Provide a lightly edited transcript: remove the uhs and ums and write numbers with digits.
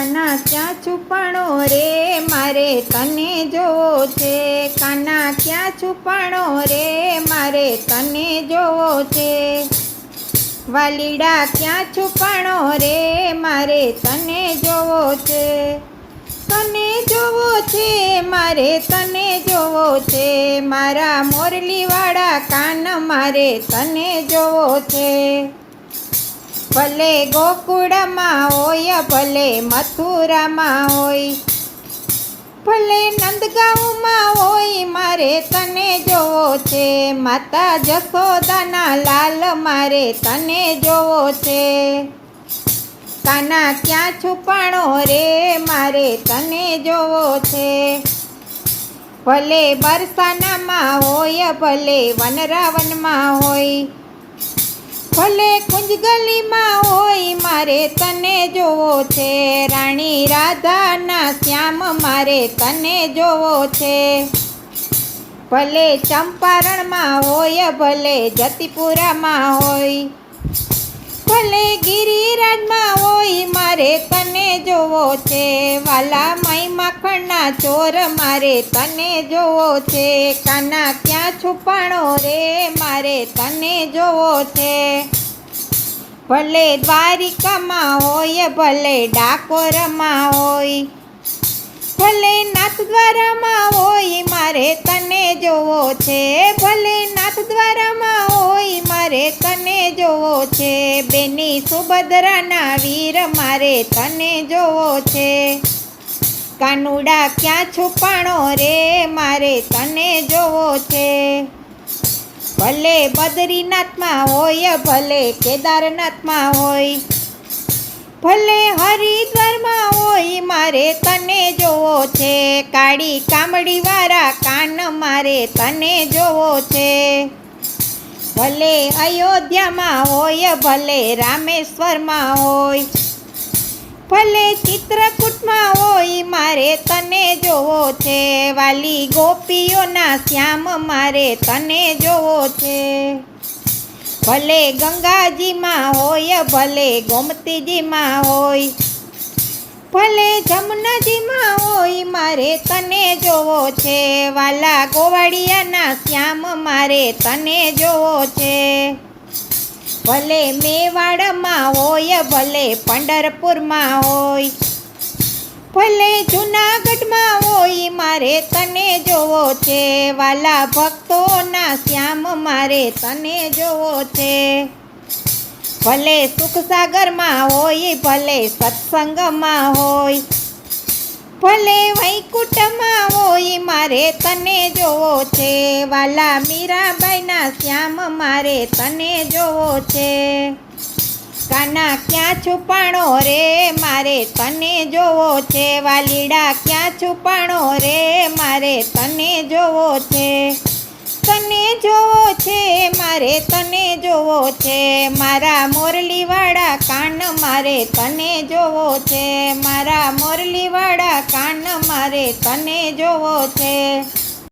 કાના ક્યાં છુપાણો રે મારે તને જોવો છે. કાના ક્યાં છુપાણો રે મારે તને જોવો છે. વાલીડા ક્યાં છુપાણો રે મારે તને જોવો છે. તને જોવો છે મારે તને જોવો છે. મારા મોરલીવાળા કાન મારે તને જોવો છે. ભલે ગોકુળમાં હોય ભલે મથુરામાં હોય ભલે નંદગાંવમાં હોય મારે તને જોવો છે. માતા જશોદાના લાલ મારે તને જોવો છે. કાના ક્યાં છુપાણો રે મારે તને જોવો છે. ભલે બરસાનામાં હોય ભલે વનરાવનમાં હોય ભલે કુંજગલીમાં હોય મારે તને જોવો છે. રાણી રાધાના શ્યામ મારે તને જોવો છે. ભલે ચંપારણમાં હોય ભલે જતીપુરામાં હોય ભલે ગિરિરાજમાં હોય મારે તને જોવો છે. વાલા મઈ માખણના ચોર મારે તને જોવો છે. કાના ક્યાં છુપાણો રે મારે તને જોવો છે. ભલે દ્વારિકામાં હોય ભલે ડાકોરમાં હોય ભલે નાથદ્વારામાં હોય મારે તને જોવો છે. ભલે નાથદ્વારામાં હોય મારે તને જોવો છે. બેની સુભદ્રાના વીર મારે તને જોવો છે. કાનુડા ક્યાં છુપાણો રે મારે તને જોવો છે. ભલે બદ્રીનાથમાં હોય ભલે કેદારનાથમાં હોય ભલે હરિદ્વારમાં હોય મારે તને જોવો છે. કાળી કામડીવાળા કાન મારે તને જોવો છે. ભલે અયોધ્યામાં હોય ભલે રામેશ્વરમાં હોય ભલે ચિત્રકૂટમાં હોય મારે તને જોવો છે. વાલી ગોપીઓના શ્યામ મારે તને જોવો છે. ભલે ગંગાજીમાં હોય ભલે ગોમતીજીમાં હોય ભલે જમુનાજીમાં હોય મારે તને જોવો છે. વાલા ગોવાળિયાના શ્યામ મારે તને જોવો છે. ભલે મેવાડમાં હોય ભલે પંઢરપુરમાં હોય ભલે જૂનાગઢમાં હોય મારે તને જોવો છે. વાલા ભક્તોના શ્યામ મારે તને જોવો છે. ભલે સુખસાગરમાં હોય ભલે સત્સંગમાં હોય ભલે વૈકુંઠમાં હોય મારે તને જોવો છે. વાલા મીરાબાઈના શ્યામ મારે તને જોવો છે. કાના ક્યાં છુપાણો રે મારે તને જોવો છે. વાલીડા ક્યાં છુપાણો રે મારે તને જોવો છે. તને જોવો છે મારે તને જોવો છે. મારા મોરલીવાળા કાન મારે તને જોવો છે. મારા મોરલીવાળા કાન મારે તને જોવો છે.